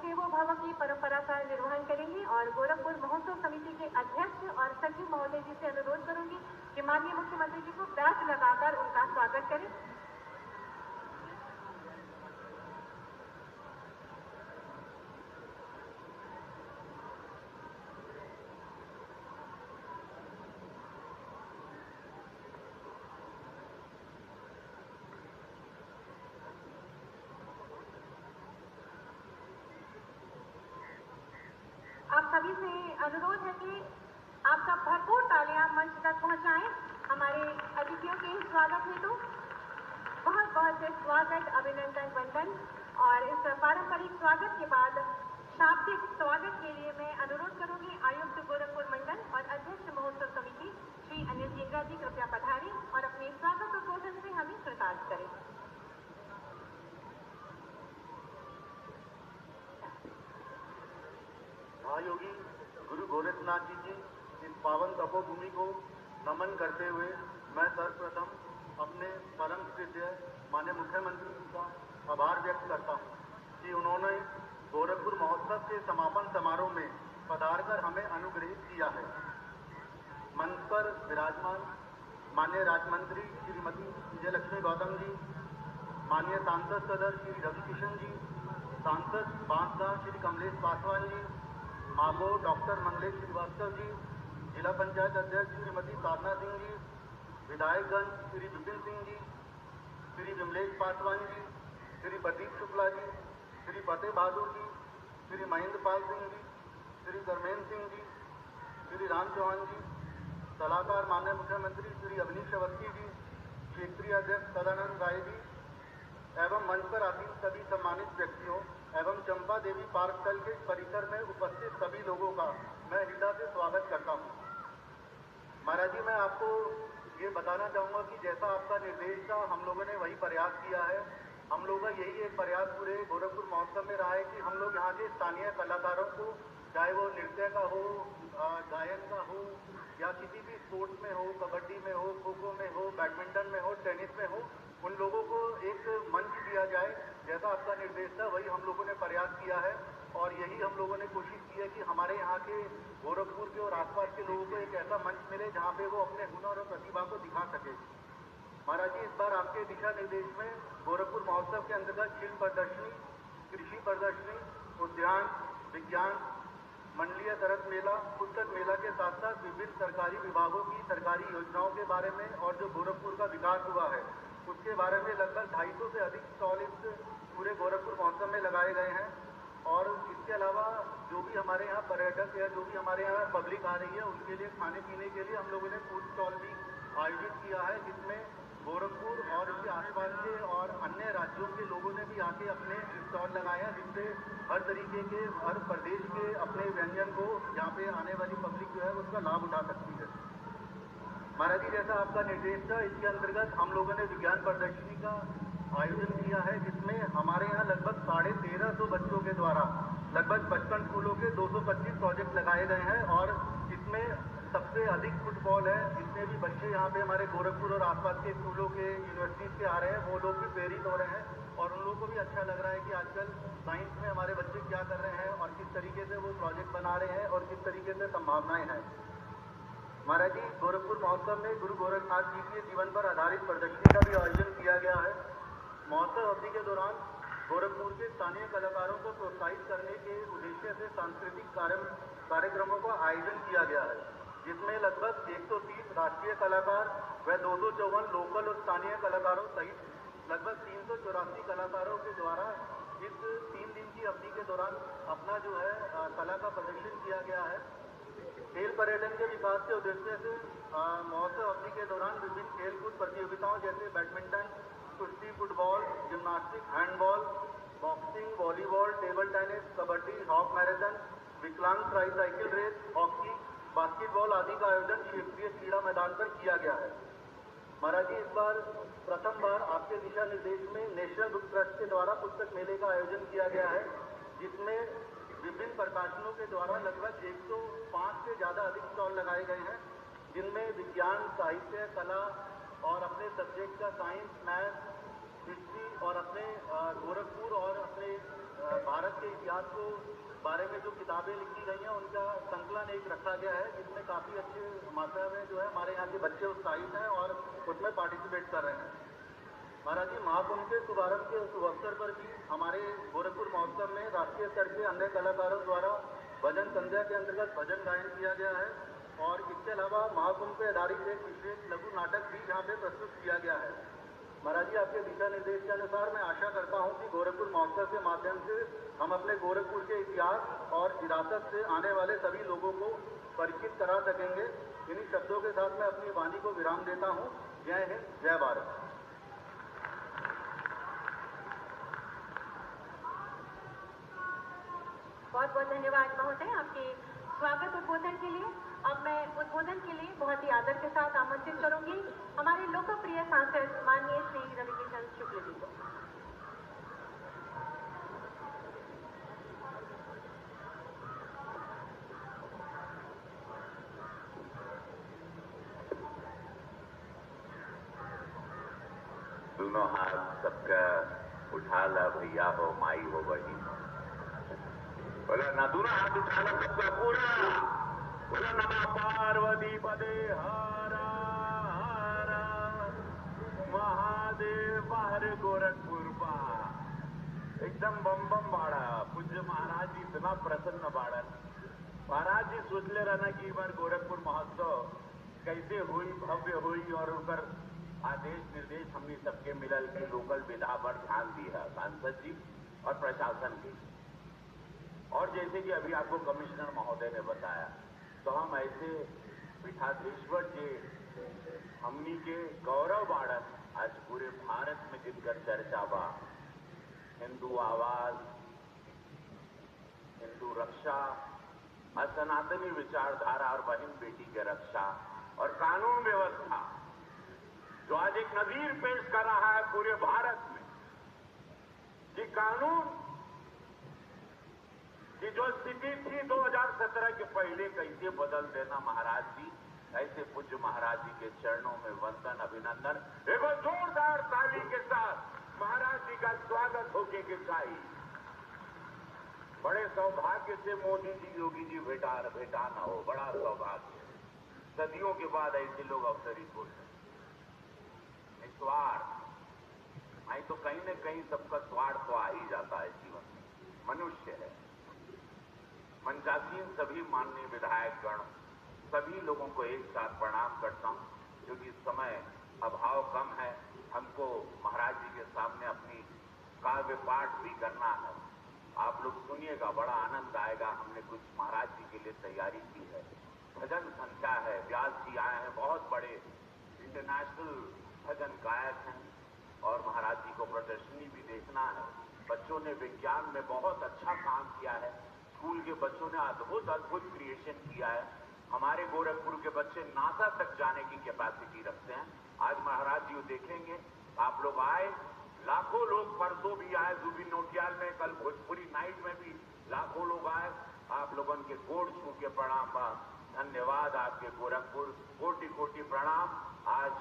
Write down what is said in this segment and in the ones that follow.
देवो भव की परंपरा का निर्वहन करेंगे और गोरखपुर महोत्सव समिति के अध्यक्ष और सचिव महोदय जी से अनुरोध करूंगी कि माननीय मुख्यमंत्री जी को बैच लगाकर उनका स्वागत करें। आप सभी से अनुरोध है कि आप सब भरपूर तालियां मंच तक पहुंचाएं हमारे अतिथियों के स्वागत हेतु। बहुत बहुत से स्वागत, अभिनंदन, वंदन। और इस पारंपरिक स्वागत के बाद शाब्दिक स्वागत के लिए मैं अनुरोध करूंगी आयुक्त गोरखपुर मंडल और अध्यक्ष महोत्सव समिति श्री अनिल जिंगा जी कृपया पधारें और अपने स्वागत उद्बोधन से हमें कृतार्थ करें। महायोगी गुरु गोरखनाथ जी की इस पावन तपोभूमि को नमन करते हुए मैं सर्वप्रथम अपने परम पूज्य माननीय मुख्यमंत्री जी का आभार व्यक्त करता हूँ कि उन्होंने गोरखपुर महोत्सव के समापन समारोह में पधारकर हमें अनुग्रहित किया है। मंच पर विराजमान माननीय राज्य मंत्री श्रीमती विजयलक्ष्मी गौतम जी, माननीय सांसद सदर श्री रविकिशन जी, सांसद बांसगांव श्री कमलेश पासवान जी, मागो डॉक्टर मंगलेश श्रीवास्तव जी, जिला पंचायत अध्यक्ष श्रीमती साधना सिंह जी, विधायकगण श्री विपिन सिंह जी, श्री विमलेश पासवान जी, श्री प्रदीप शुक्ला जी, श्री फतेह बहादुर जी, श्री महेंद्र पाल सिंह जी, श्री धर्मेंद्र सिंह जी, श्री राम चौहान जी, सलाहकार माननीय मुख्यमंत्री श्री अवनीश अवस्थी जी, क्षेत्रीय अध्यक्ष सदानंद राय जी एवं मंच पर आसीन सभी सम्मानित व्यक्तियों एवं चंपा देवी पार्क स्थल के परिसर में उपस्थित सभी लोगों का मैं हृदय से स्वागत करता हूँ। महाराज जी, मैं आपको ये बताना चाहूँगा कि जैसा आपका निर्देश था हम लोगों ने वही प्रयास किया है। हम लोगों का यही एक प्रयास पूरे गोरखपुर महोत्सव में रहा है कि हम लोग यहाँ के स्थानीय कलाकारों को, चाहे वो नृत्य का हो, गायन का हो या किसी भी स्पोर्ट्स में हो, कबड्डी में हो, खो खो में हो, बैडमिंटन में हो, टेनिस में हो, उन लोगों को एक मंच दिया जाए। जैसा आपका निर्देश था वही हम लोगों ने प्रयास किया है और यही हम लोगों ने कोशिश की है कि हमारे यहाँ के गोरखपुर के और आसपास के लोगों को एक ऐसा मंच मिले जहाँ पे वो अपने हुनर और प्रतिभा को दिखा सके। महाराज जी, इस बार आपके दिशा निर्देश में गोरखपुर महोत्सव के अंतर्गत शिल्प प्रदर्शनी, कृषि प्रदर्शनी, उद्यान, विज्ञान, मंडलीय तरस मेला, पुस्तक मेला के साथ साथ विभिन्न सरकारी विभागों की सरकारी योजनाओं के बारे में और जो गोरखपुर का विकास हुआ है उसके बारे में लगभग 250 से अधिक स्टॉल इस पूरे गोरखपुर महोत्सव में लगाए गए हैं। और इसके अलावा जो भी हमारे यहाँ पर्यटक या जो भी हमारे यहाँ पब्लिक आ रही है उनके लिए खाने पीने के लिए हम लोगों ने फूड स्टॉल भी आयोजित किया है, जिसमें गोरखपुर और इसके आसपास के और अन्य राज्यों के लोगों ने भी आके अपने स्टॉल लगाए हैं, जिससे हर तरीके के हर प्रदेश के अपने व्यंजन को यहाँ पे आने वाली पब्लिक जो है उसका लाभ उठा सकती है। महाराज जी, जैसा आपका निर्देश था इसके अंतर्गत हम लोगों ने विज्ञान प्रदर्शनी का आयोजन किया है, जिसमें हमारे यहाँ लगभग 1350 बच्चों के द्वारा लगभग 55 स्कूलों के 225 प्रोजेक्ट लगाए गए हैं और इसमें सबसे अधिक फुटबॉल है। जितने भी बच्चे यहाँ पे हमारे गोरखपुर और आसपास के स्कूलों के यूनिवर्सिटीज के आ रहे हैं वो लोग भी प्रेरित हो रहे हैं और उन लोगों को भी अच्छा लग रहा है कि आजकल साइंस में हमारे बच्चे क्या कर रहे हैं और किस तरीके से वो प्रोजेक्ट बना रहे हैं और किस तरीके से संभावनाएं हैं। महाराज जी, गोरखपुर महोत्सव में गुरु गोरखनाथ जी के जीवन पर आधारित प्रदर्शनी का भी आयोजन किया गया है। महोत्सव अवधि के दौरान गोरखपुर के स्थानीय कलाकारों को प्रोत्साहित करने के उद्देश्य से सांस्कृतिक कार्यक्रमों का आयोजन किया गया है, जिसमें लगभग 130 राष्ट्रीय कलाकार व 254 लोकल और स्थानीय कलाकारों सहित लगभग 384 कलाकारों के द्वारा इस 3 दिन की अवधि के दौरान अपना जो है कला का प्रदर्शन किया गया है। खेल पर्यटन के विकास के उद्देश्य से महोत्सव अवधि के दौरान विभिन्न खेलकूद प्रतियोगिताओं जैसे बैडमिंटन, कुश्ती, football, gymnastic, handball, boxing, volleyball, table tennis, kabaddi, हॉक मैराथन, विकलांग ट्राईसाइकिल रेस, हॉकी, बास्केटबॉल आदि का आयोजन क्षेत्रीय क्रीड़ा मैदान पर किया गया है। महाराज जी, इस बार प्रथम बार आपके दिशा निर्देश में नेशनल बुक ट्रस्ट के द्वारा पुस्तक मेले का आयोजन किया गया है, जिसमें विभिन्न प्रकाशनों के द्वारा लगभग 105 से ज़्यादा अधिक स्टॉल लगाए गए हैं, जिनमें विज्ञान, साहित्य, कला और अपने सब्जेक्ट का साइंस, मैथ, हिस्ट्री और अपने गोरखपुर और अपने भारत के इतिहास को बारे में जो किताबें लिखी गई हैं उनका संकलन एक रखा गया है, जिसमें काफ़ी अच्छे मात्रा में जो है हमारे यहाँ के बच्चे उत्साहित हैं और उसमें पार्टिसिपेट कर रहे हैं। महाराज जी, महाकुंभ के शुभारंभ के शुभ अवसर पर भी हमारे गोरखपुर महोत्सव में राष्ट्रीय स्तर के अन्य कलाकारों द्वारा भजन संध्या के अंतर्गत भजन गायन किया गया है और इसके अलावा महाकुंभ पे आधारित एक विशेष लघु नाटक भी यहाँ पे प्रस्तुत किया गया है। महाराज जी, आपके दिशा निर्देश के अनुसार मैं आशा करता हूँ कि गोरखपुर महोत्सव के माध्यम से हम अपने गोरखपुर के इतिहास और विरासत से आने वाले सभी लोगों को परिचित करा सकेंगे। इन्हीं शब्दों के साथ मैं अपनी वाणी को विराम देता हूँ। जय हिंद, जय भारत। बहुत बहुत धन्यवाद महोदय आपके स्वागत उद्बोधन के लिए। अब मैं उद्बोधन के लिए बहुत ही आदर के साथ आमंत्रित करूंगी हमारे लोकप्रिय सांसद माननीय श्री रविकिशन शुक्ल जी को। दोनों हाथ सबका उठा ला भैया हो, माई हो, बहन हो। बोला ना, दोनों हाथ उठा ला सबका पूरा। बोला नमः पार्वती पदे हरा हरा महादेव बाहर गोरखपुर बा। एकदम बम बम बाड़ा। पूज्य महाराज जी इतना प्रसन्न बाड़न। महाराज जी सोचले रहना कि बार गोरखपुर महोत्सव कैसे हुई, भव्य हुई और उनकर आदेश निर्देश हमने सबके मिलल की लोकल विधा पर ध्यान दिया सांसद जी और प्रशासन की। और जैसे कि अभी आपको कमिश्नर महोदय ने बताया, तो हम ऐसे पीठाधीश्वर जी हमनी के गौरव बाड़न आज पूरे भारत में जिनकर चर्चा बा, हिंदू आवाज, हिंदू रक्षा और सनातनी विचारधारा और बहन बेटी के रक्षा और कानून व्यवस्था, जो आज एक नजीर पेश कर रहा है पूरे भारत में कि कानून की जो स्थिति थी 2017 के पहले कैसे बदल देना महाराज जी। ऐसे पूज्य महाराज जी के चरणों में वंदन, अभिनंदन। एक जोरदार ताली के साथ महाराज जी का स्वागत होके के चाहिए। बड़े सौभाग्य से मोदी जी, योगी जी भेटा ना हो, बड़ा सौभाग्य। सदियों के बाद ऐसे लोग अवसरित होते हैं। स्वार्थ नहीं तो कहीं न कहीं सबका स्वार्थ तो आ ही जाता है जीवन में। मनुष्य है। मंचासीन सभी माननीय विधायकगण, सभी लोगों को एक साथ प्रणाम करता हूं, क्योंकि समय अभाव कम है। हमको महाराज जी के सामने अपनी काव्य पाठ भी करना है। आप लोग सुनिएगा, बड़ा आनंद आएगा। हमने कुछ महाराज जी के लिए तैयारी की है। भजन संध्या है, व्यास जी आए हैं, बहुत बड़े इंटरनेशनल भजन गायक हैं और महाराज जी को प्रदर्शनी भी देखना है। बच्चों ने विज्ञान में बहुत अच्छा काम किया है। स्कूल के बच्चों ने अद्भुत अद्भुत क्रिएशन किया है। हमारे गोरखपुर के बच्चे नासा तक जाने की कैपेसिटी रखते हैं। आज महाराज जी देखेंगे। आप लोग आए, लाखों लोग परसों भी आए जुबिन नौटियाल में, कल भोजपुरी नाइट में भी लाखों लोग आए। आप लोगों के गोड़ छू के प्रणाम बा। धन्यवाद आपके गोरखपुर, कोटि कोटि प्रणाम। आज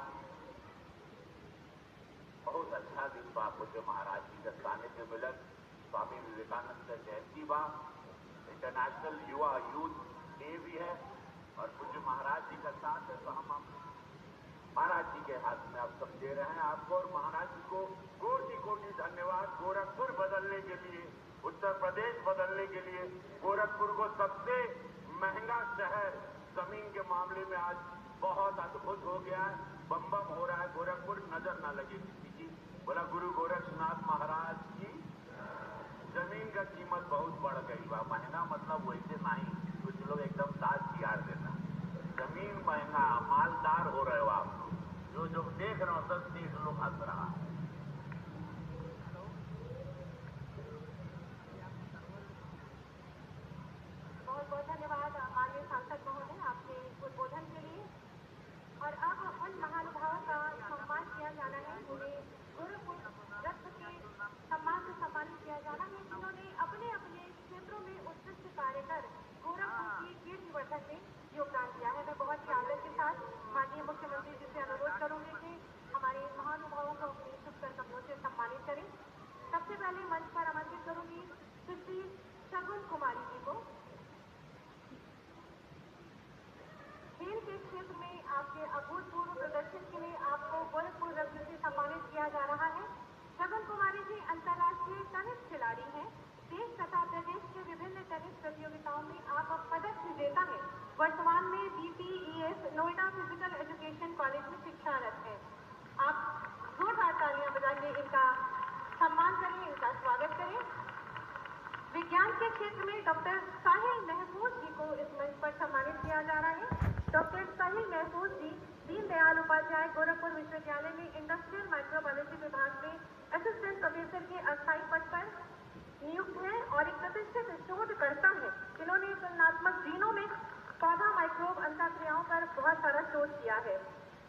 बहुत अच्छा दिन बा, पूज्य महाराज जी के सानिध्य मिलन। स्वामी विवेकानंद जयंती बा, इंटरनेशनल युवा यूथ डे भी है और पूज्य महाराज जी का साथ है। तो हम महाराज जी के हाथ में आप सब दे रहे हैं आपको और महाराज जी को कोटि कोटि धन्यवाद। गोरखपुर बदलने के लिए, उत्तर प्रदेश बदलने के लिए, गोरखपुर को सबसे महंगा शहर जमीन के मामले में आज बहुत अद्भुत हो गया है। बम बम हो रहा है। गोरखपुर नजर ना लगे किसी की। बोला गुरु गोरक्षनाथ महाराज की। जमीन का कीमत बहुत बढ़ गई बा। महंगा मतलब वैसे नहीं, कुछ लोग एकदम दाद कियार देना। जमीन महंगा, मालदार हो रहे हो आप लोग। जो देख रहे हो 10 देख लोग हंस रहा है। बहुत बहुत धन्यवाद माननीय सांसद महोदय आपके उद्बोधन के लिए। और अब उन महानुभावों का सम्मान किया जाना है, उन्हें गोरखपुर रत्न के सम्मान से सम्मानित किया जाना है, जिन्होंने अपने अपने क्षेत्रों में उत्कृष्ट कार्य कर हैं। वर्तमान में BPES Noida physical education college में शिक्षारत हैं। आप जोरदार तालियां बजाइए, इनका सम्मान करें, इनका स्वागत करें। विज्ञान के क्षेत्र में डॉक्टर साहिल महफूज जी को इस मंच पर सम्मानित किया जा रहा है। डॉक्टर साहिल महफूज जी दीनदयाल उपाध्याय गोरखपुर विश्वविद्यालय में इंडस्ट्रियल माइक्रोबायोलॉजी विभाग में असिस्टेंट प्रोफेसर के अस्थायी पद पर नियुक्त हैं और एक प्रतिष्ठित शोधकर्ता है। इन्होंने तुलनात्मक जीनोमिक्स, पौधा माइक्रोब अंतःक्रियाओं पर बहुत सारा शोध किया है।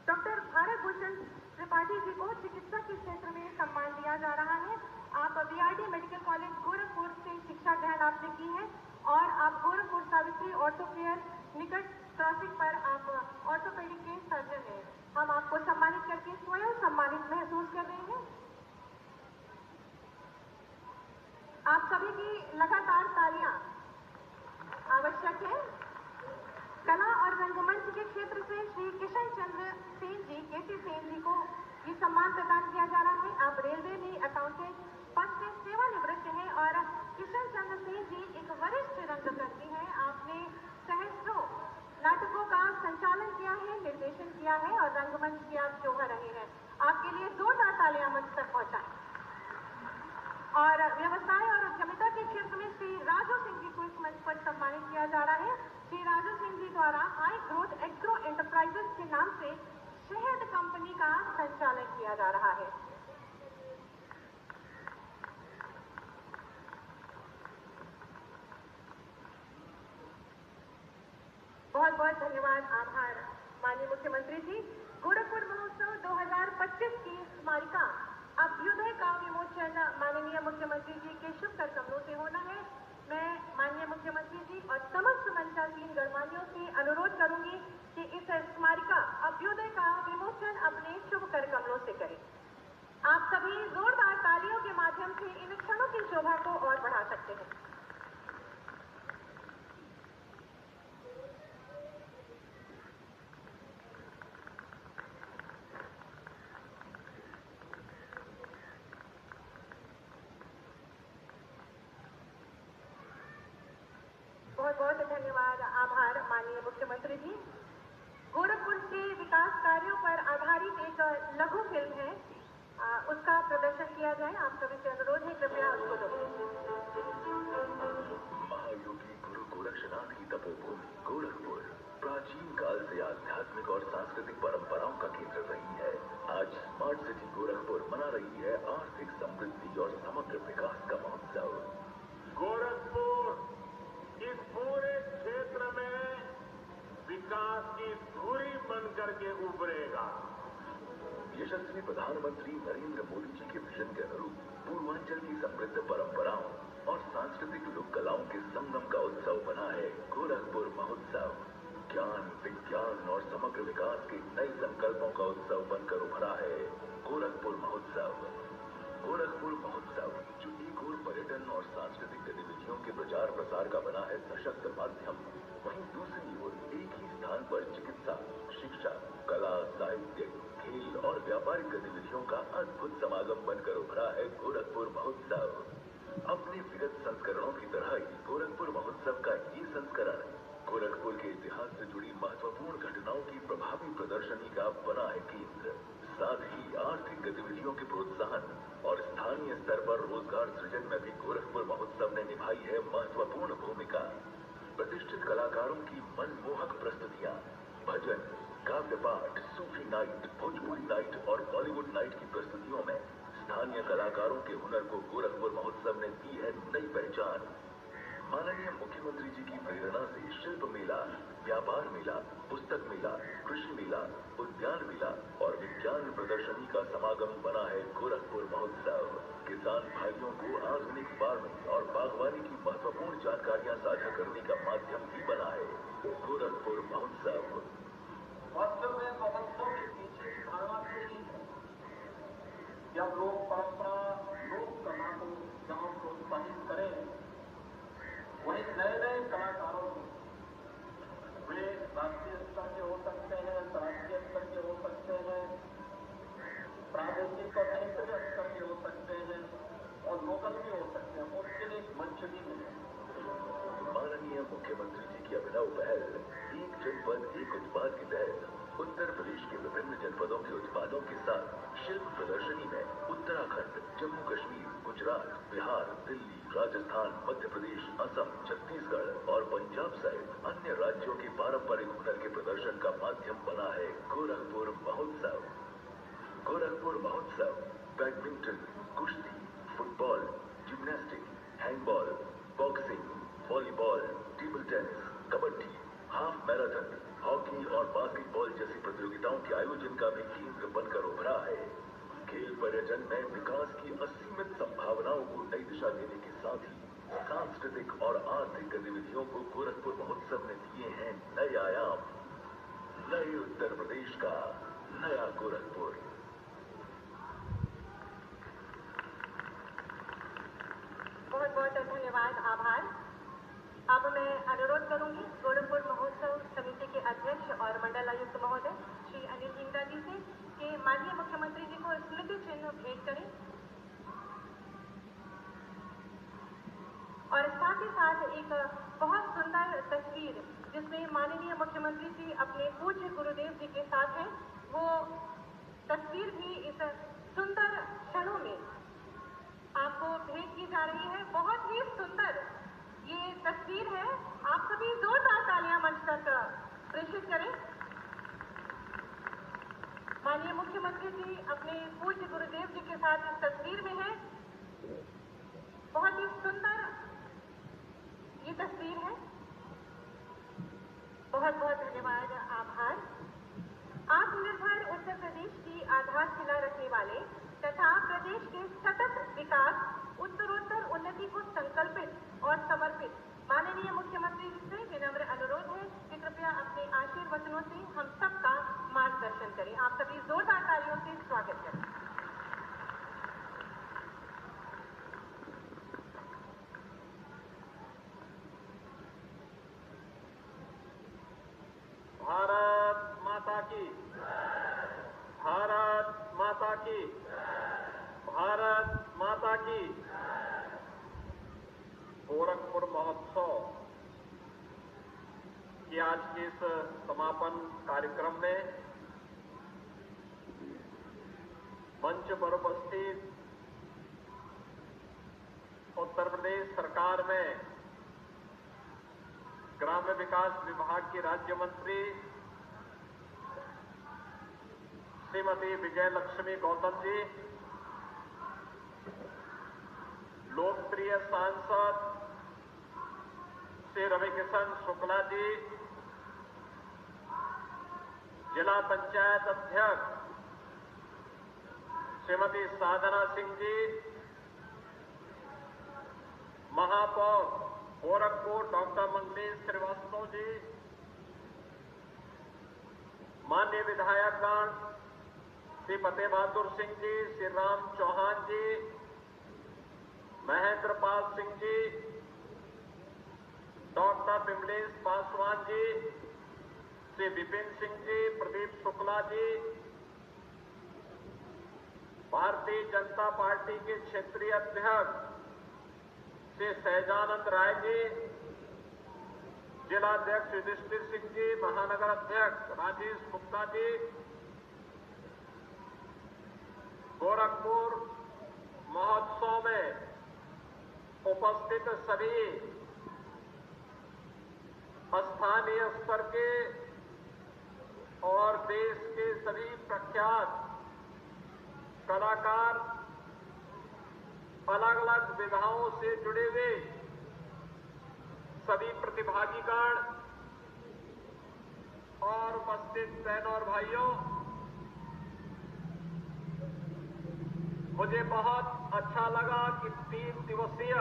डॉक्टर भारत भूषण त्रिपाठी जी को चिकित्सा के क्षेत्र में सम्मान दिया जा रहा है। आप BRD मेडिकल कॉलेज गोरखपुर से शिक्षा ग्रहण आपने की है और आप गोरखपुर सावित्री ऑर्थो केयर निकट क्रॉसिंग पर आप ऑर्थोपेडिक के सर्जन हैं। हम आपको सम्मानित करके स्वयं सम्मानित महसूस कर रहे हैं। आप सभी की लगातार तालियां आवश्यक है। कला और रंगमंच के क्षेत्र से श्री किशन चंद्र सेन जी, KC सेन जी को ये सम्मान प्रदान किया जा रहा है। आप रेलवे में अकाउंटेंट पद से सेवानिवृत्त हैं और किशन चंद्र सेन जी एक वरिष्ठ रंगकर्मी हैं। आपने सहस्त्रों नाटकों का संचालन किया है, निर्देशन किया है और रंगमंच की आप शोभा रहे हैं। आपके लिए जोरदार तालियां मंच तक पहुंचाएं। और व्यवसाय और उद्यमिता के क्षेत्र में श्री राजू सिंह जी को इस मंच पर सम्मानित किया जा रहा है। श्री राजू सिंह जी द्वारा आई ग्रोथ एग्रो एंटरप्राइजेस के नाम से शहद कंपनी का संचालन किया जा रहा है। बहुत बहुत धन्यवाद, आभार माननीय मुख्यमंत्री जी। गोरखपुर महोत्सव 2025 की स्मारिका अभ्युदय का विमोचन माननीय मुख्यमंत्री जी के शुभ कर कमलों से होना है। मैं माननीय मुख्यमंत्री जी और समस्त मंचासीन गणमान्यों से अनुरोध करूंगी कि इस स्मारिका अभ्युदय का विमोचन अपने शुभ कर कमलों से करें। आप सभी जोरदार तालियों के माध्यम से इन क्षणों की शोभा को और बढ़ा सकते हैं। बहुत बहुत धन्यवाद, आभार माननीय मुख्यमंत्री जी। गोरखपुर के विकास कार्यों पर आधारित एक लघु फिल्म है, उसका प्रदर्शन किया जाए। आप सभी से अनुरोध है, कृपया उसको दो। महायोगी गुरु गोरक्षनाथ की तपोभूमि गोरखपुर प्राचीन काल से आध्यात्मिक और सांस्कृतिक परंपराओं का केंद्र रही है। आज स्मार्ट सिटी गोरखपुर मना रही है आर्थिक समृद्धि और समग्र विकास का महोत्सव। गोरखपुर इस पूरे क्षेत्र में विकास की धुरी बनकर के उभरेगा। यशस्वी प्रधानमंत्री नरेंद्र मोदी जी के विजन के अनुरूप पूर्वांचल की समृद्ध परंपराओं और सांस्कृतिक लोक कलाओं के संगम का उत्सव बना है गोरखपुर महोत्सव। ज्ञान, विज्ञान और समग्र विकास के नए संकल्पों का उत्सव बनकर उभरा है गोरखपुर महोत्सव। गोरखपुर महोत्सव जो एक ओर पर्यटन और सांस्कृतिक गतिविधियों के प्रचार प्रसार का बना है सशक्त माध्यम, वहीं दूसरी ओर एक ही स्थान पर चिकित्सा, शिक्षा, कला, साहित्य, खेल और व्यापारिक गतिविधियों का अद्भुत समागम बनकर उभरा है गोरखपुर महोत्सव। अपने विगत संस्करणों की तरह ही गोरखपुर महोत्सव का ये संस्करण गोरखपुर के इतिहास से जुड़ी महत्वपूर्ण घटनाओं की प्रभावी प्रदर्शनी का बना है केंद्र। साथ ही आर्थिक गतिविधियों के प्रोत्साहन और स्थानीय स्तर पर रोजगार सृजन में भी गोरखपुर महोत्सव ने निभाई है महत्वपूर्ण भूमिका। प्रतिष्ठित कलाकारों की मनमोहक प्रस्तुतियां, भजन, काव्य पाठ, सूफी नाइट, भोजपुरी नाइट और बॉलीवुड नाइट की प्रस्तुतियों में स्थानीय कलाकारों के हुनर को गोरखपुर महोत्सव ने दी है नई पहचान। माननीय मुख्यमंत्री जी की प्रेरणा से शिल्प मेला, व्यापार मेला, पुस्तक मेला, कृषि मेला, उद्यान मेला और विज्ञान प्रदर्शनी का समागम बना है गोरखपुर महोत्सव। किसान भाइयों को आधुनिक फार्मिंग और बागवानी की महत्वपूर्ण जानकारियां साझा करने का माध्यम भी बना है गोरखपुर महोत्सव। वास्तव में महोत्सव के पीछे की धारणा यही है कि अब लोक परंपरा, लोक कला को जहाँ प्रोत्साहित करें, वही नए नए कलाकारों को, वे राष्ट्रीय स्तर के हो सकते हैं, अंतर्राष्ट्रीय स्तर के हो सकते हैं, प्रादेशिक और क्षेत्रीय स्तर के हो सकते हैं और लोकल भी हो सकते हैं, उसके लिए एक मंच भी मिले। माननीय मुख्यमंत्री जी की अभिनव बचाओ पहल एक जनपद एक उत्पाद के तहत उत्तर प्रदेश के विभिन्न जनपदों के उत्पादों के साथ शिल्प प्रदर्शनी में उत्तराखंड, जम्मू कश्मीर, गुजरात, बिहार, दिल्ली, राजस्थान, मध्य प्रदेश, असम, छत्तीसगढ़ और पंजाब सहित अन्य राज्यों के पारंपरिक हुनर के प्रदर्शन का माध्यम बना है गोरखपुर महोत्सव। गोरखपुर महोत्सव बैडमिंटन, कुश्ती, football, gymnastic, handball, boxing, volleyball, table tennis, kabaddi, half marathon, hockey और बास्केटबॉल जैसी प्रतियोगिताओं के आयोजन का भी केंद्र बनकर उभरा है। खेल पर्यटन में विकास की असीमित संभावनाओं को नई दिशा देने के साथ ही सांस्कृतिक और आर्थिक गतिविधियों को गोरखपुर महोत्सव ने दिए हैं नए आयाम। नए उत्तर प्रदेश का नया गोरखपुर। बहुत बहुत धन्यवाद, आभार। अब मैं अनुरोध करूंगी गोरखपुर महोत्सव समिति के अध्यक्ष और मंडल आयुक्त महोदय श्री अनिल जिंदा जी से कि माननीय मुख्यमंत्री जी को स्मृति चिन्ह भेंट करें और साथ ही साथ एक बहुत सुंदर तस्वीर जिसमें माननीय मुख्यमंत्री जी अपने पूज्य गुरुदेव जी के साथ हैं, वो तस्वीर भी इस सुंदर क्षणों में आपको भेंट की जा रही है। बहुत ही सुंदर ये तस्वीर है। आप सभी जोरदार तालियां मंच तक प्रेषित करें। माननीय मुख्यमंत्री जी अपने पूज्य गुरुदेव जी के साथ इस तस्वीर में हैं। बहुत ही सुंदर ये तस्वीर है। बहुत बहुत धन्यवाद, आभार। आत्मनिर्भर उत्तर प्रदेश की आधारशिला रखने वाले तथा प्रदेश के सतत विकास, उत्तरोत्तर उन्नति को संकल्पित और समर्पित माननीय मुख्यमंत्री जी से विनम्र अनुरोध है कि कृपया अपने आशीर्वचनों से हम सबका मार्गदर्शन करें। आप सभी जोरदार तालियों से स्वागत करें। भारत माता की, भारत माता की, भारत माता की। गोरखपुर महोत्सव के आज के इस समापन कार्यक्रम में मंच पर उपस्थित उत्तर प्रदेश सरकार में ग्राम्य विकास विभाग की राज्य मंत्री श्रीमती विजय लक्ष्मी गौतम जी, लोकप्रिय सांसद श्री रविकिशन शुक्ला जी, जिला पंचायत अध्यक्ष श्रीमती साधना सिंह जी, महापौर गोरखपुर डॉक्टर मंगलेश श्रीवास्तव जी, माननीय विधायकगण श्री फतेह बहादुर सिंह जी, श्री राम चौहान जी, महेंद्र पाल सिंह जी, डॉक्टर विमलेश पासवान जी, श्री विपिन सिंह जी, प्रदीप शुक्ला जी, भारतीय जनता पार्टी के क्षेत्रीय अध्यक्ष श्री सहजानंद राय जी, जिलाध्यक्ष युधिष्ठिर सिंह जी, महानगर अध्यक्ष राजेश गुप्ता जी, गोरखपुर महोत्सव में उपस्थित सभी स्थानीय स्तर के और देश के सभी प्रख्यात कलाकार, अलग अलग विधाओं से जुड़े हुए सभी प्रतिभागीगण और उपस्थित बहनों और भाइयों, मुझे बहुत अच्छा लगा कि 3 दिवसीय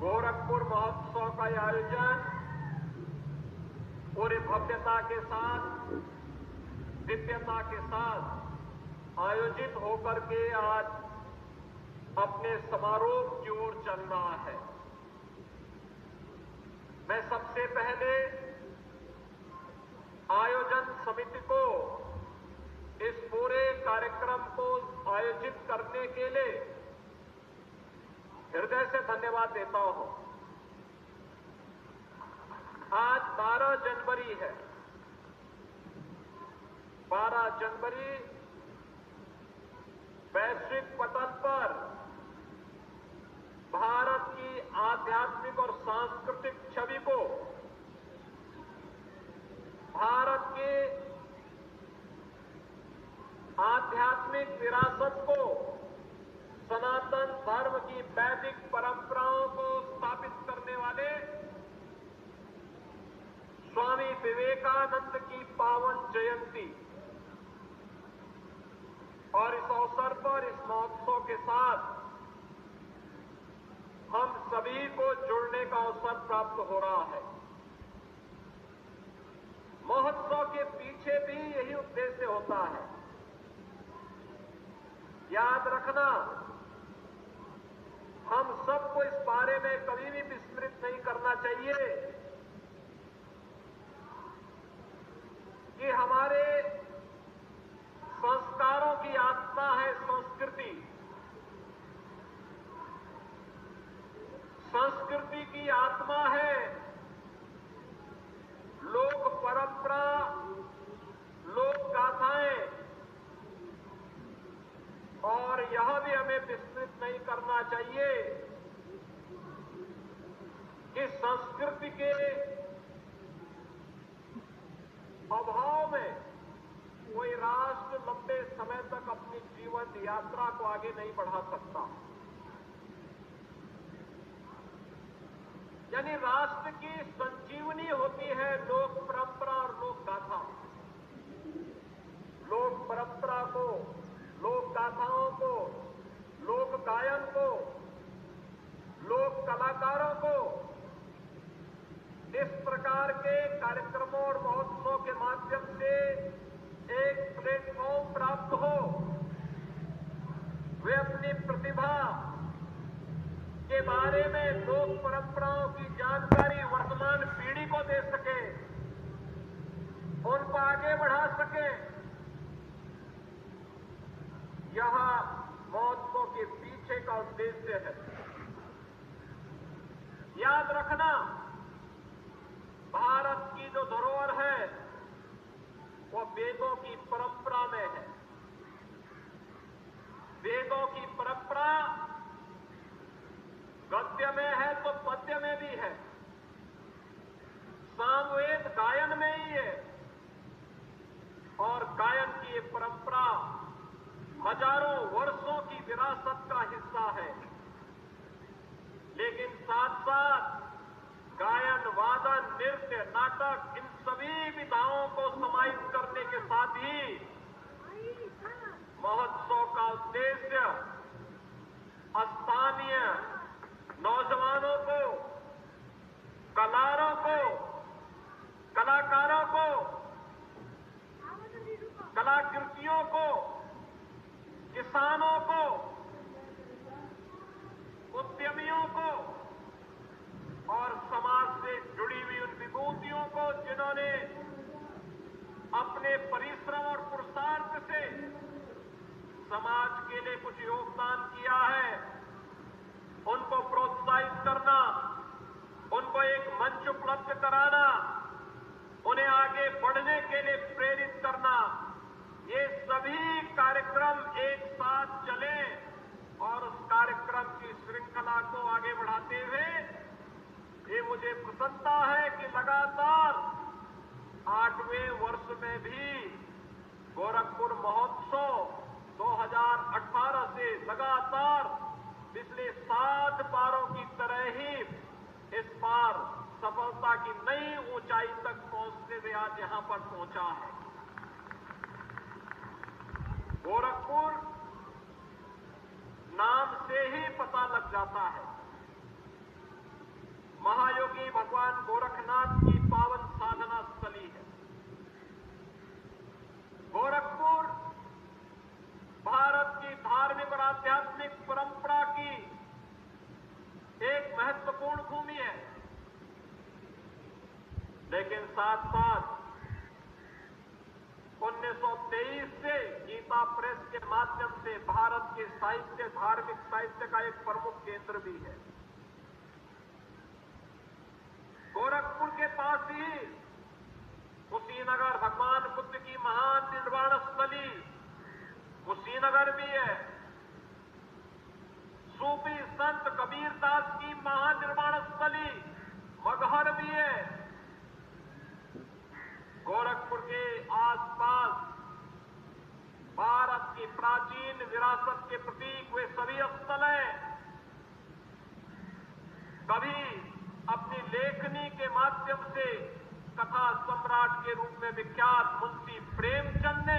गोरखपुर महोत्सव का आयोजन पूरी भव्यता के साथ, दिव्यता के साथ आयोजित होकर के आज अपने समारोह की ओर चल रहा है। मैं सबसे पहले आयोजन समिति को इस पूरे कार्यक्रम को आयोजित करने के लिए हृदय से धन्यवाद देता हूं। आज 12 जनवरी है। 12 जनवरी वैश्विक पटल पर भारत की आध्यात्मिक और सांस्कृतिक छवि को, भारत के आध्यात्मिक विरासत को, सनातन धर्म की वैदिक परंपराओं को स्थापित करने वाले स्वामी विवेकानंद की पावन जयंती और इस अवसर पर इस महोत्सव के साथ हम सभी को जुड़ने का अवसर प्राप्त हो रहा है। महोत्सव के पीछे भी यही उद्देश्य होता है। याद रखना, हम सबको इस बारे में कभी भी विस्मृत नहीं करना चाहिए कि हमारे संस्कारों की आत्मा है संस्कृति। संस्कृति की आत्मा है लोक परंपरा, लोक गाथाएं, और यह भी हमें विस्मृत नहीं करना चाहिए कि संस्कृति के अभाव में कोई राष्ट्र लंबे समय तक अपनी जीवन यात्रा को आगे नहीं बढ़ा सकता। यानी राष्ट्र की संजीवनी होती है लोक परंपरा और लोक गाथा। लोक परंपरा को, लोक गाथाओं को, लोक गायन को, लोक कलाकारों को इस प्रकार के कार्यक्रमों और महोत्सव के माध्यम से एक प्लेटफॉर्म प्राप्त हो, वे अपनी प्रतिभा के बारे में लोक परंपराओं की जानकारी वर्तमान पीढ़ी को दे सके, उनको आगे बढ़ा सके। यह महोत्सव के पीछे का उद्देश्य है। याद रखना, भारत की जो धरोहर है वो वेदों की परंपरा में है। वेदों की परंपरा गद्य में है तो पद्य में भी है, सामवेद गायन में ही है, और गायन की ये परंपरा हजारों वर्षों की विरासत का हिस्सा है। लेकिन साथ साथ गायन, वादन, नृत्य, नाटक, इन सभी विधाओं को समाहित करने के साथ ही महोत्सव का उद्देश्य स्थानीय नौजवानों को, कलाकारों को, कलाकृतियों को, किसानों को, उद्यमियों को और समाज से जुड़ी हुई उन विभूतियों को जिन्होंने अपने परिश्रम और पुरुषार्थ से समाज के लिए कुछ योगदान किया है, उनको प्रोत्साहित करना, उनको एक मंच उपलब्ध कराना, उन्हें आगे बढ़ने के लिए प्रेरित करना, ये सभी कार्यक्रम एक साथ चले और उस कार्यक्रम की श्रृंखला को आगे बढ़ाते हुए ये मुझे प्रसन्नता है कि लगातार 8वें वर्ष में भी गोरखपुर महोत्सव 2018 से लगातार पिछले 7 बारों की तरह ही इस बार सफलता की नई ऊंचाई तक पहुंचते हुए आज यहां पर पहुंचा है। गोरखपुर नाम से ही पता लग जाता है, महायोगी भगवान गोरखनाथ की पावन साधना स्थली है। गोरखपुर भारत की धार्मिक और आध्यात्मिक परंपरा की एक महत्वपूर्ण भूमि है, लेकिन साथ साथ 1923 से गीता प्रेस के माध्यम से भारत के साहित्य, धार्मिक साहित्य का एक प्रमुख केंद्र भी है। गोरखपुर के पास कुशीनगर भगवान बुद्ध की महान निर्वाण स्थली कुशीनगर भी है। सूफी संत कबीरदास की महानिर्वाण स्थली मगहर भी है। गोरखपुर के आसपास भारत की प्राचीन विरासत के प्रतीक वे सभी स्थल हैं। कभी अपनी लेखनी के माध्यम से कथा सम्राट के रूप में विख्यात मुंशी प्रेमचंद ने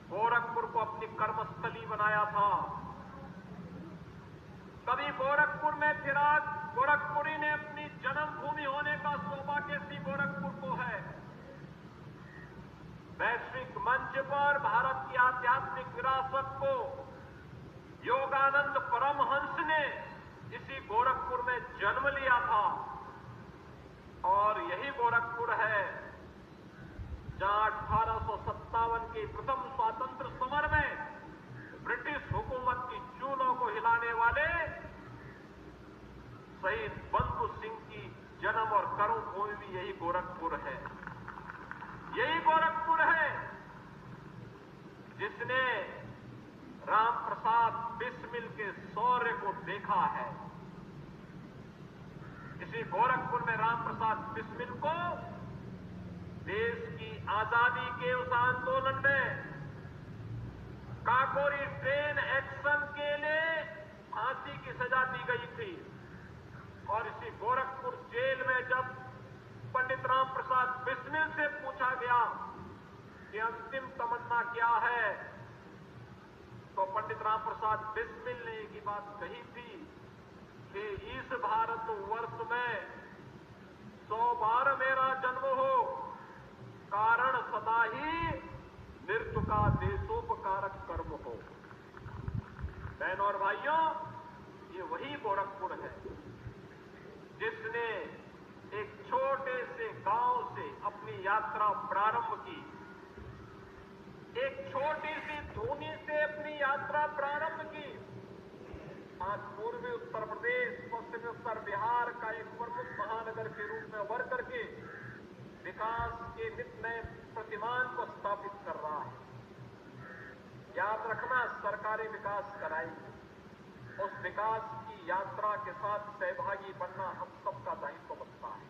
गोरखपुर को अपनी कर्मस्थली बनाया था। कभी गोरखपुर में फिराक गोरखपुरी ने अपनी जन्मभूमि होने का सौभाग्य इसी गोरखपुर को है। वैश्विक मंच पर भारत की आध्यात्मिक विरासत को योगानंद परमहंस ने इसी गोरखपुर में जन्म लिया था और यही गोरखपुर है जहां 1857 के प्रथम स्वातंत्र समर में ब्रिटिश हुकूमत की चूलों को हिलाने वाले शहीद बंधु सिंह की जन्म और कर्मभूमि भी यही गोरखपुर है। यही गोरखपुर है जिसने राम प्रसाद बिस्मिल के शौर्य को देखा है। इसी गोरखपुर में राम प्रसाद बिस्मिल को देश की आजादी के उस आंदोलन में काकोरी ट्रेन एक्शन के लिए फांसी की सजा दी गई थी और इसी गोरखपुर जेल में जब पंडित राम प्रसाद बिस्मिल से पूछा गया कि अंतिम तमन्ना क्या है, तो पंडित राम प्रसाद बिस्मिल ने एक ही बात कही थी कि इस भारत वर्ष में 100 बार मेरा जन्म हो, कारण सदा ही मृत्यु का देशोपकारक कर्म हो। बहनों और भाइयों, ये वही गोरखपुर है जिसने एक छोटे से गांव से अपनी यात्रा प्रारंभ की, एक छोटी सी धूनी से अपनी यात्रा प्रारंभ की। आज पूर्वी उत्तर प्रदेश, पश्चिमी उत्तर बिहार का एक प्रमुख महानगर के रूप में उभर करके विकास के नित नए प्रतिमान को स्थापित कर रहा है। याद रखना, सरकारी विकास कराएगी, उस विकास की यात्रा के साथ सहभागी बनना हम सबका दायित्व बनता है,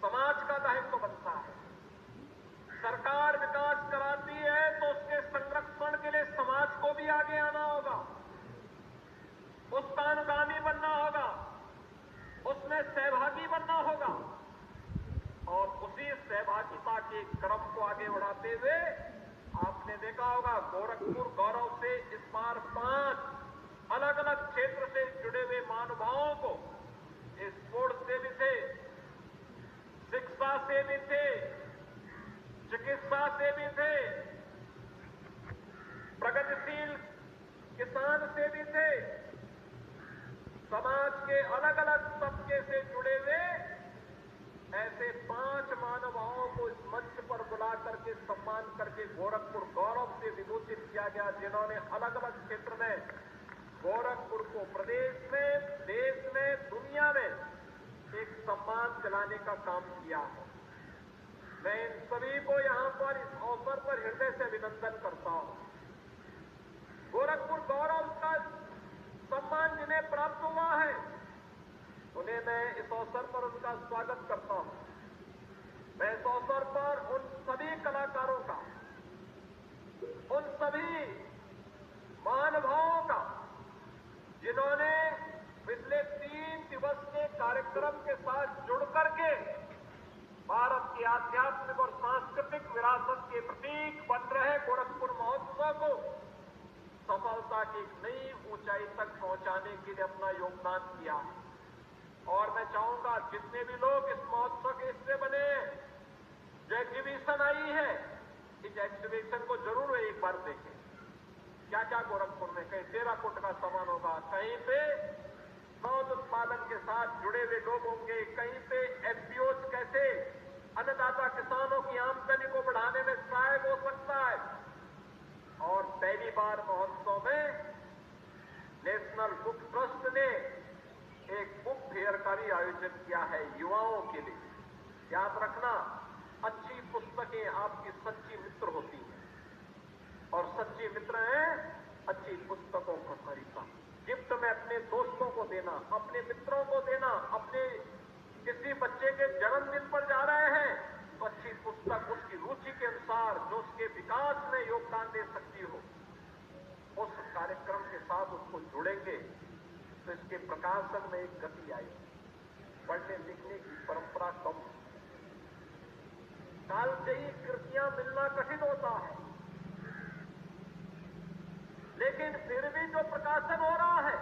समाज का दायित्व बनता है। सरकार विकास कराती है तो उसके संरक्षण के लिए समाज को भी आगे आना होगा, उसका अनुगामी बनना होगा, उसमें सहभागी बनना होगा और उसी सहभागिता के क्रम को आगे बढ़ाते हुए आपने देखा होगा गोरखपुर गौरव से इस बार 5 अलग अलग क्षेत्र से जुड़े हुए महानुभावों को स्पोर्ट्स से भी थे, शिक्षा से भी थे, चिकित्सा से भी थे, प्रगतिशील किसान से भी थे, समाज के अलग अलग तबके से जुड़े हुए ऐसे 5 महानुभावों को इस मंच पर बुला करके सम्मान करके गोरखपुर गौरव से विभूषित किया गया, जिन्होंने अलग अलग क्षेत्र में गोरखपुर को प्रदेश में, देश में, दुनिया में एक सम्मान दिलाने का काम किया है। मैं इन सभी को यहां पर इस अवसर पर हृदय से अभिनंदन करता हूं। गोरखपुर गौरव का सम्मान जिन्हें प्राप्त हुआ है उन्हें मैं इस अवसर पर उनका स्वागत करता हूं। मैं इस अवसर पर उन सभी कलाकारों का, उन सभी महानुभावों का जिन्होंने पिछले 3 दिवस के कार्यक्रम के साथ जुड़ करके भारत की आध्यात्मिक और सांस्कृतिक विरासत के प्रतीक बन रहे गोरखपुर महोत्सव को सफलता की एक नई ऊंचाई तक पहुंचाने के लिए अपना योगदान किया है। और मैं चाहूंगा जितने भी लोग इस महोत्सव के हिस्से बने, जो एग्जीबिशन आई है, इस एग्जीबिशन को जरूर एक बार देखें। क्या क्या गोरखपुर में, कहीं टेराकोट का सामान होगा, कहीं पे मौत उत्पादन के साथ जुड़े हुए लोग होंगे, कहीं पे एफपीओज कैसे अन्नदाता किसानों की आमदनी को बढ़ाने में सहायक हो सकता है। और पहली बार महोत्सव में नेशनल बुक ट्रस्ट ने एक बुक फेयर का भी आयोजन किया है युवाओं के लिए। याद रखना, अच्छी पुस्तकें आपकी सच्ची मित्र होती हैं और सच्चे मित्र हैं अच्छी पुस्तकों का खरीदना। गिफ्ट में अपने दोस्तों को देना, अपने मित्रों को देना, अपने किसी बच्चे के जन्मदिन पर जा रहे हैं तो अच्छी पुस्तक उसकी रुचि के अनुसार जो उसके विकास में योगदान दे सकती हो, उस कार्यक्रम के साथ उसको जुड़ेंगे तो इसके प्रकाशन में एक गति आएगी। पढ़ने लिखने की परंपरा कम, कालजयी कृतियां मिलना कठिन होता है, लेकिन फिर भी जो प्रकाशन हो रहा है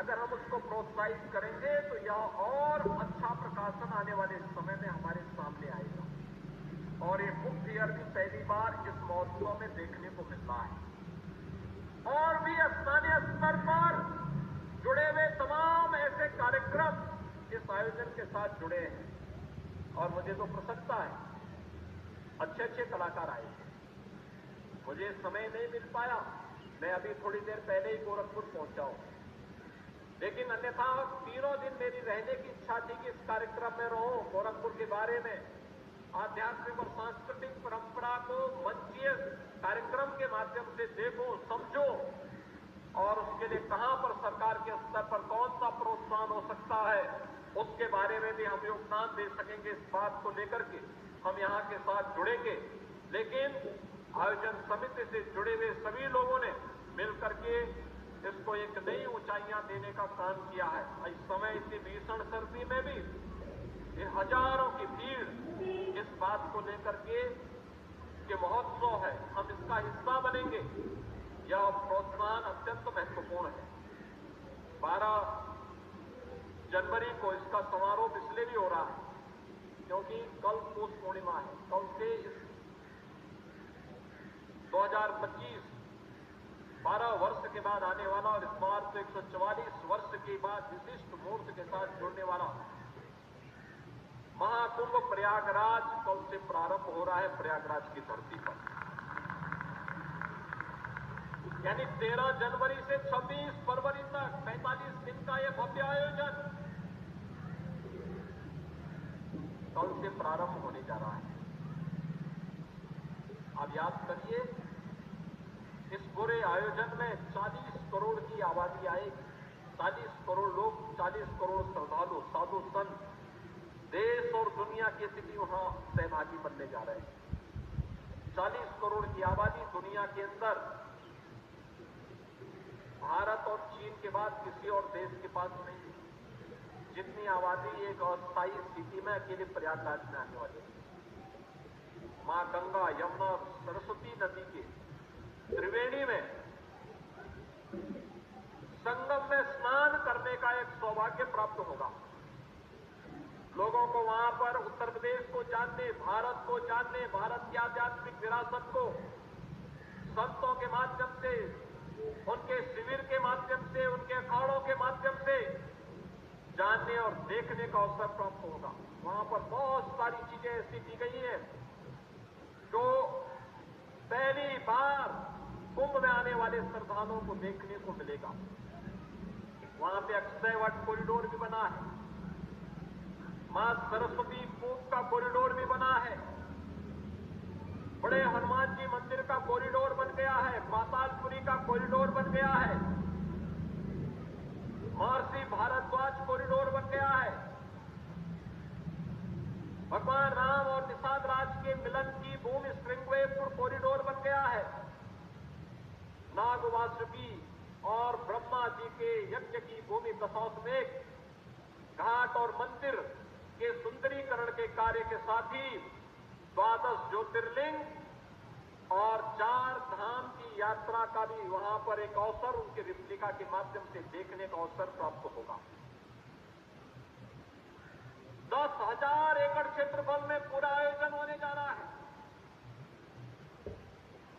अगर हम उसको प्रोत्साहित करेंगे तो यह और अच्छा प्रकाशन आने वाले समय में हमारे सामने आएगा। और ये बुक फेयर भी पहली बार इस महोत्सव में देखने को मिल रहा है। और भी स्थानीय स्तर पर जुड़े हुए तमाम ऐसे कार्यक्रम इस आयोजन के साथ जुड़े हैं और मुझे तो प्रसन्नता है, अच्छे अच्छे कलाकार आए हैं। मुझे समय नहीं मिल पाया, मैं अभी थोड़ी देर पहले ही गोरखपुर पहुंचा हूं, लेकिन अन्यथा तीनों दिन मेरी रहने की इच्छा थी कि इस कार्यक्रम में रहूं, गोरखपुर के बारे में, आध्यात्मिक और सांस्कृतिक परंपरा को मंचीय कार्यक्रम के माध्यम से देखो, समझो और उसके लिए कहां पर सरकार के स्तर पर कौन सा प्रोत्साहन हो सकता है उसके बारे में भी हम योगदान दे सकेंगे। इस बात को लेकर के हम यहां के साथ जुड़ेंगे। लेकिन आयोजन समिति से जुड़े हुए सभी लोगों ने मिलकर के इसको एक नई ऊंचाइयां देने का काम किया है। इस समय इतनी भीषण सर्दी में भी ये हजारों की भीड़ इस बात को लेकर के कि महोत्सव है, हम इसका हिस्सा बनेंगे, यह प्रोत्साहन अत्यंत महत्वपूर्ण है। 12 जनवरी को इसका समारोह इसलिए भी हो रहा है क्योंकि कल पौष पूर्णिमा है। कल से इस 2025 12 वर्ष के बाद आने वाला और इस बार तो 144 वर्ष के बाद विशिष्ट मुहूर्त के साथ जुड़ने वाला महाकुंभ प्रयागराज कल से प्रारंभ हो रहा है, प्रयागराज की धरती पर। यानी 13 जनवरी से 26 फरवरी तक 45 दिन का यह भव्य आयोजन कल से प्रारंभ होने जा रहा है। अब याद करिए, इस पूरे आयोजन में 40 करोड़ की आबादी आएगी, 40 करोड़ लोग, 40 करोड़ श्रद्धालु, साधु संत, देश और दुनिया के सभी वहां सहभागी बनने जा रहे हैं। 40 करोड़ की आबादी दुनिया के अंदर भारत और चीन के बाद किसी और देश के पास नहीं है। जितनी आबादी एक अस्थायी स्थिति में अकेले प्रयागराज में आने वाली है। मां गंगा, यमुना, सरस्वती नदी के त्रिवेणी में संगम में स्नान करने का एक सौभाग्य प्राप्त होगा। लोगों को वहां पर उत्तर प्रदेश को जानने, भारत को जानने, भारत की आध्यात्मिक विरासत को संतों के माध्यम से, उनके शिविर के माध्यम से, उनके अखाड़ों के माध्यम से जानने और देखने का अवसर प्राप्त होगा। वहां पर बहुत सारी चीजें ऐसी दी गई हैं जो पहली बार कुंभ में आने वाले श्रद्धालुओं को देखने को मिलेगा। वहां पे अक्षय वट कॉरिडोर भी बना है, मां सरस्वती कूप का कॉरिडोर भी बना है, बड़े हनुमान जी मंदिर का कॉरिडोर बन गया है, पातालपुरी का कॉरिडोर बन गया है, महर्षि भारद्वाज कॉरिडोर बन गया है, भगवान राम और निषाद राज के मिलन की भूमि श्रृंगवेरपुर कॉरिडोर बन गया है, नाग वासुकी और ब्रह्मा जी के यज्ञ की भूमि दशाश्वमेध घाट और मंदिर के सुंदरीकरण के कार्य के साथ ही 12 ज्योतिर्लिंग और 4 धाम की यात्रा का भी वहां पर एक अवसर उनके रिप्लिका के माध्यम से देखने का अवसर प्राप्त होगा। 10,000 एकड़ क्षेत्रफल में पूरा आयोजन होने जा रहा है।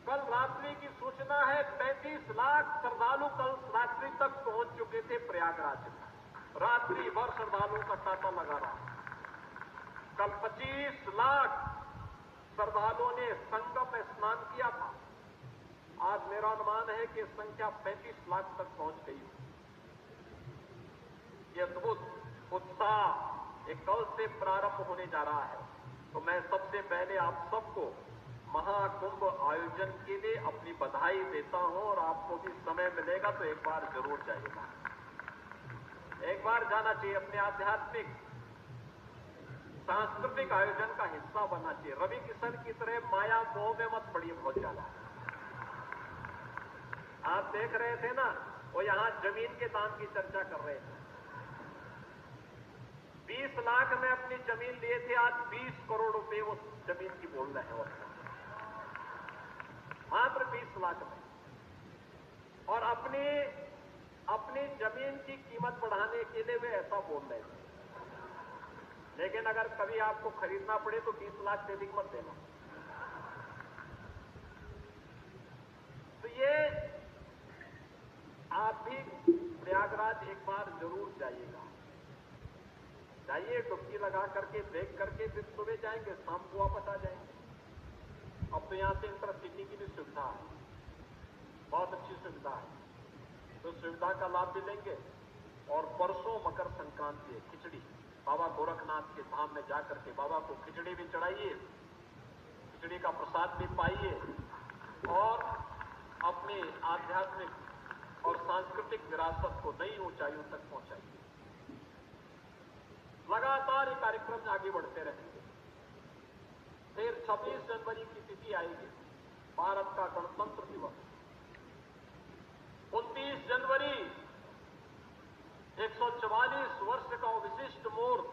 कल रात्रि की सूचना है 35 लाख श्रद्धालु कल रात्रि तक पहुंच चुके थे प्रयागराज में। रात्रि भर श्रद्धालुओं का तांता लगा रहा। कल 25 लाख श्रद्धालुओं ने संगम में स्नान किया था। आज मेरा अनुमान है कि संख्या 35 लाख तक पहुंच गई। यह अद्भुत उत्साह एक कल से प्रारंभ होने जा रहा है। तो मैं सबसे पहले आप सबको महाकुंभ आयोजन के लिए अपनी बधाई देता हूं और आपको भी समय मिलेगा तो एक बार जरूर जाइएगा, एक बार जाना चाहिए, अपने आध्यात्मिक सांस्कृतिक आयोजन का हिस्सा बनना चाहिए। रवि किशन की तरह माया मोह में मत पड़िए बहुत ज्यादा। आप देख रहे थे ना, वो यहां जमीन के दाम की चर्चा कर रहे थे। 20 लाख में अपनी जमीन लिए थे, आज 20 करोड़ रुपए उस जमीन की बोल रहे हैं, मात्र 20 लाख में। और अपनी जमीन की कीमत बढ़ाने के लिए वे ऐसा बोल रहे थे। लेकिन अगर कभी आपको खरीदना पड़े तो 20 लाख से अधिक मत देना। तो ये आप भी प्रयागराज एक बार जरूर जाइएगा, जाइए, डुबकी लगा करके देख करके फिर सुबह जाएंगे, शाम को वापस आ जाएंगे। अब तो यहां से इंटरसिटी की भी सुविधा है, बहुत अच्छी सुविधा है, तो सुविधा का लाभ भी लेंगे। और परसों मकर संक्रांति है, खिचड़ी बाबा गोरखनाथ के धाम में जाकर के बाबा को खिचड़ी भी चढ़ाइए, खिचड़ी का प्रसाद भी पाइए और अपनी आध्यात्मिक और सांस्कृतिक विरासत को नई ऊंचाइयों तक पहुंचाइए। लगातार ये कार्यक्रम आगे बढ़ते रहेंगे। फिर 26 जनवरी की तिथि आएगी, भारत का गणतंत्र दिवस। 29 जनवरी 144 वर्ष का विशिष्ट मुहूर्त,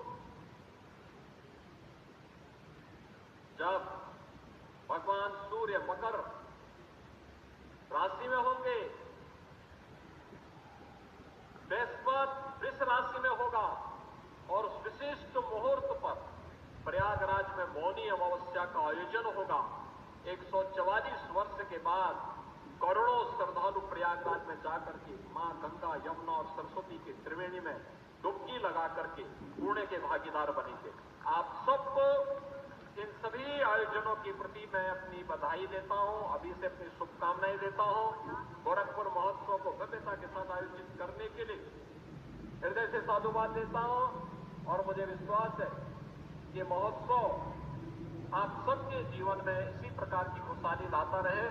जब भगवान सूर्य मकर राशि में होंगे, बृहस्पति वृष राशि में होगा और उस विशिष्ट मुहूर्त पर प्रयागराज में मौनी अमावस्या का आयोजन होगा। 144 वर्ष के बाद करोड़ों श्रद्धालु प्रयागराज में जाकर के मां गंगा, यमुना और सरस्वती की त्रिवेणी में डुबकी लगा करके पुण्य के भागीदार बनेंगे। आप सबको इन सभी आयोजनों के प्रति मैं अपनी बधाई देता हूं, अभी से अपनी शुभकामनाएं देता हूं। गोरखपुर महोत्सव को भव्यता के साथ आयोजित करने के लिए हृदय से साधुवाद देता हूं और मुझे विश्वास है कि महोत्सव आप सबके जीवन में इसी प्रकार की खुशहाली लाता रहे।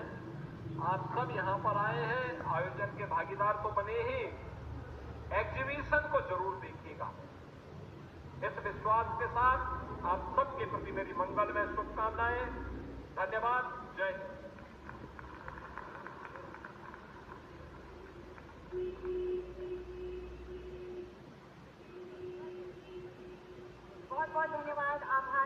आप सब यहां पर आए हैं, आयोजन के भागीदार तो बने ही, एग्जीबिशन को जरूर देखिएगा। इस विश्वास के साथ आप सबके प्रति मेरी मंगलमय शुभकामनाएं। धन्यवाद। जय हिंद। बहुत बहुत धन्यवाद। आभार।